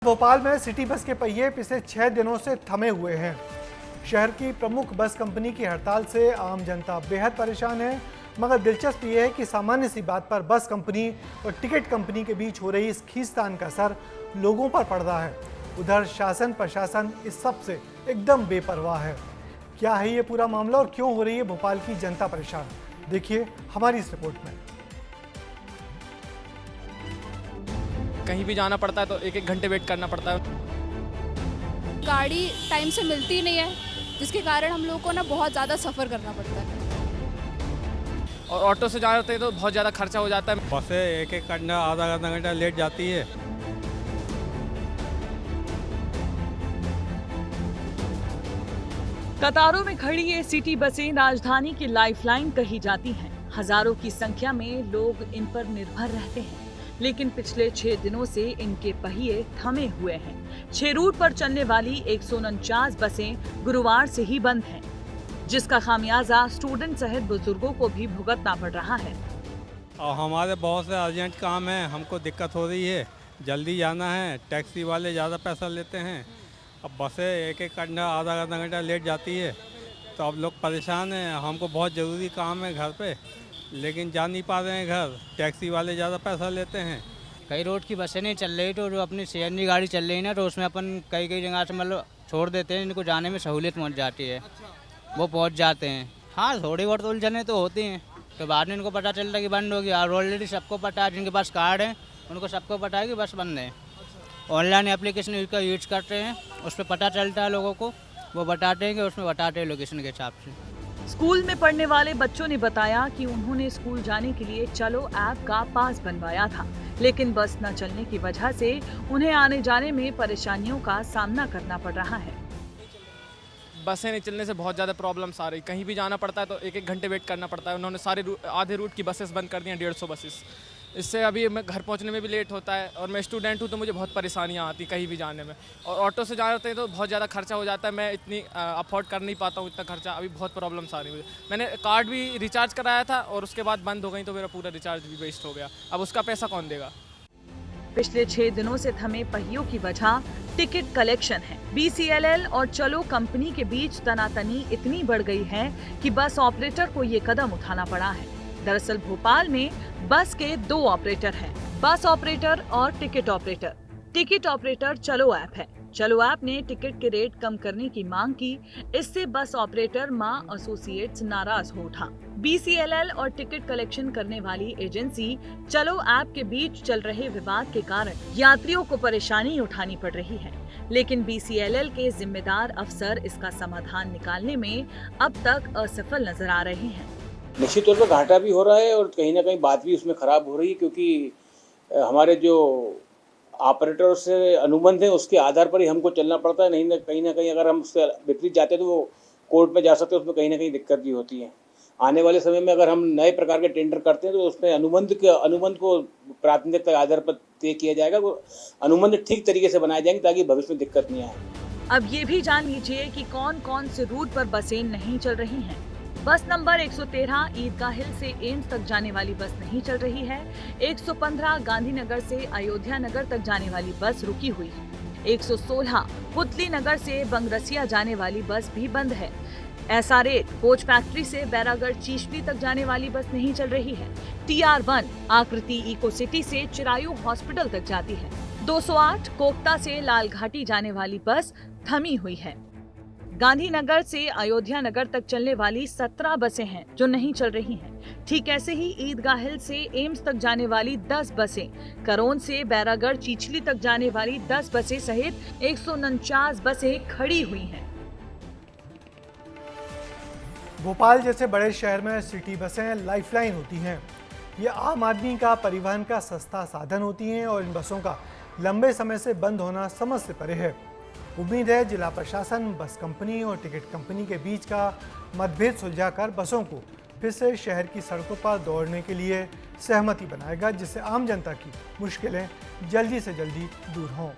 भोपाल में city bus के पहिए पिछले 6 दिनों से थमे हुए हैं। शहर की प्रमुख बस कंपनी की हड़ताल से आम जनता बेहद परेशान है। मगर दिलचस्प ये है कि सामान्य सी बात पर बस कंपनी और टिकट कंपनी के बीच हो रही इस खींचतान का असर लोगों पर पड़ रहा है। उधर शासन प्रशासन इस सब से एकदम बेपरवाह है। क्या है ये पूरा मामला और क्यों हो रही है भोपाल की जनता परेशान, देखिए हमारी इस रिपोर्ट में। कहीं भी जाना पड़ता है तो एक घंटे वेट करना पड़ता है। गाड़ी टाइम से मिलती ही नहीं है, जिसके कारण हम लोगों को ना बहुत ज़्यादा सफ़र करना पड़ता है। और ऑटो से जाते हैं तो बहुत ज़्यादा खर्चा हो जाता है। बसें एक घंटा आधा घंटा लेट जाती है। कतारों में खड़ी ये सिटी बसें राजधानी की लाइफलाइन कही जाती हैं। हजारों की संख्या में लोग इन पर निर्भर रहते हैं, लेकिन पिछले 6 दिनों से इनके पहिए थमे हुए हैं। 6 रूट पर चलने वाली 149 बसें गुरुवार से ही बंद हैं, जिसका खामियाजा स्टूडेंट सहित बुजुर्गों को भी भुगतना पड़ रहा है। और हमारे बहुत से अर्जेंट काम है, हमको दिक्कत हो रही है, जल्दी जाना है। टैक्सी वाले ज़्यादा पैसा लेते हैं। अब बसें एक घंटा आधा घंटा लेट जाती है, तो अब लोग परेशान हैं। हमको बहुत ज़रूरी काम है घर पे, लेकिन जा नहीं पा रहे हैं घर। टैक्सी वाले ज़्यादा पैसा लेते हैं। कई रोड की बसें नहीं चल रही, तो जो अपनी सीएनजी गाड़ी चल रही है ना, तो उसमें अपन कई जगह से मतलब छोड़ देते हैं, इनको जाने में सहूलियत मिल जाती है। वो पहुंच जाते हैं। हाँ, थोड़ी बहुत उलझने तो होती हैं, तो बाद में इनको पता चलता है कि बंद होगी। और ऑलरेडी सबको पता है, जिनके पास कार्ड है उनको सबको पता है कि बस बंद है। ऑनलाइन एप्लीकेशन का यूज करते हैं, उस पर पता चलता है लोगों को, वो बताते हैं कि उसमें बताते हैं लोकेशन के हिसाब से। स्कूल में पढ़ने वाले बच्चों ने बताया कि उन्होंने स्कूल जाने के लिए चलो ऐप का पास बनवाया था, लेकिन बस न चलने की वजह से उन्हें आने जाने में परेशानियों का सामना करना पड़ रहा है। बसें नहीं चलने से बहुत ज़्यादा प्रॉब्लम्स आ रही। कहीं भी जाना पड़ता है तो एक घंटे वेट करना पड़ता है। उन्होंने आधे रूट की बसेस बंद कर दी हैं, 150 बसेस। इससे अभी मैं घर पहुंचने में भी लेट होता है, और मैं स्टूडेंट हूं तो मुझे बहुत परेशानियां आती कहीं भी जाने में। और ऑटो से जाते हैं तो बहुत ज़्यादा खर्चा हो जाता है। मैं इतनी अफोर्ड कर नहीं पाता हूं इतना खर्चा। अभी बहुत प्रॉब्लम्स आ रही मुझे। मैंने कार्ड भी रिचार्ज कराया था और उसके बाद बंद हो गई, तो मेरा पूरा रिचार्ज भी वेस्ट हो गया। अब उसका पैसा कौन देगा। पिछले 6 दिनों से थमे पहियों की वजह टिकट कलेक्शन है। BCLL और चलो कंपनी के बीच तनातनी इतनी बढ़ गई है कि बस ऑपरेटर को ये कदम उठाना पड़ा है। दरअसल भोपाल में बस के 2 ऑपरेटर हैं, बस ऑपरेटर और टिकट ऑपरेटर। टिकट ऑपरेटर चलो ऐप है। चलो ऐप ने टिकट के रेट कम करने की मांग की। इससे बस ऑपरेटर मां एसोसिएट्स नाराज हो उठा। BCLL और टिकट कलेक्शन करने वाली एजेंसी चलो ऐप के बीच चल रहे विवाद के कारण यात्रियों को परेशानी उठानी पड़ रही है, लेकिन BCLL के जिम्मेदार अफसर इसका समाधान निकालने में अब तक असफल नजर आ रहे हैं। निश्चित तौर पर घाटा भी हो रहा है और कहीं ना कहीं बात भी उसमें ख़राब हो रही है, क्योंकि हमारे जो ऑपरेटर से अनुबंध है उसके आधार पर ही हमको चलना पड़ता है। नहीं ना कहीं अगर हम उससे विपरीत जाते हैं तो वो कोर्ट में जा सकते हैं। उसमें कहीं ना कहीं दिक्कत भी होती है। आने वाले समय में अगर हम नए प्रकार के टेंडर करते हैं तो उसमें अनुबंध को प्राथमिकता के आधार पर तय किया जाएगा। वो अनुबंध ठीक तरीके से बनाए जाएंगे ताकि भविष्य में दिक्कत नहीं आए। अब ये भी जान लीजिए कि कौन कौन से रूट पर बसें नहीं चल रही हैं। बस नंबर 113 ईदगाह हिल से एम्स तक जाने वाली बस नहीं चल रही है। 115 गांधीनगर से अयोध्या नगर तक जाने वाली बस रुकी हुई है। 116 पुतली नगर से बंगरसिया जाने वाली बस भी बंद है। SR8 कोच फैक्ट्री से बैरागढ़ चीशली तक जाने वाली बस नहीं चल रही है। TR1 आकृति इको सिटी से चिरायू हॉस्पिटल तक जाती है। 208 कोकता से लालघाटी जाने वाली बस थमी हुई है। गांधीनगर से अयोध्या नगर तक चलने वाली 17 बसें हैं जो नहीं चल रही हैं। ठीक ऐसे ही ईदगाह हिल से एम्स तक जाने वाली 10 बसें, करोन से बैरागढ़ चीचली तक जाने वाली 10 बसें सहित 149 बसें खड़ी हुई हैं। भोपाल जैसे बड़े शहर में सिटी बसें लाइफलाइन होती हैं। ये आम आदमी का परिवहन का सस्ता साधन होती हैं और इन बसों का लंबे समय से बंद होना समझ से परे है। उम्मीद है जिला प्रशासन बस कंपनी और टिकट कंपनी के बीच का मतभेद सुलझाकर बसों को फिर से शहर की सड़कों पर दौड़ने के लिए सहमति बनाएगा, जिससे आम जनता की मुश्किलें जल्दी से जल्दी दूर हों।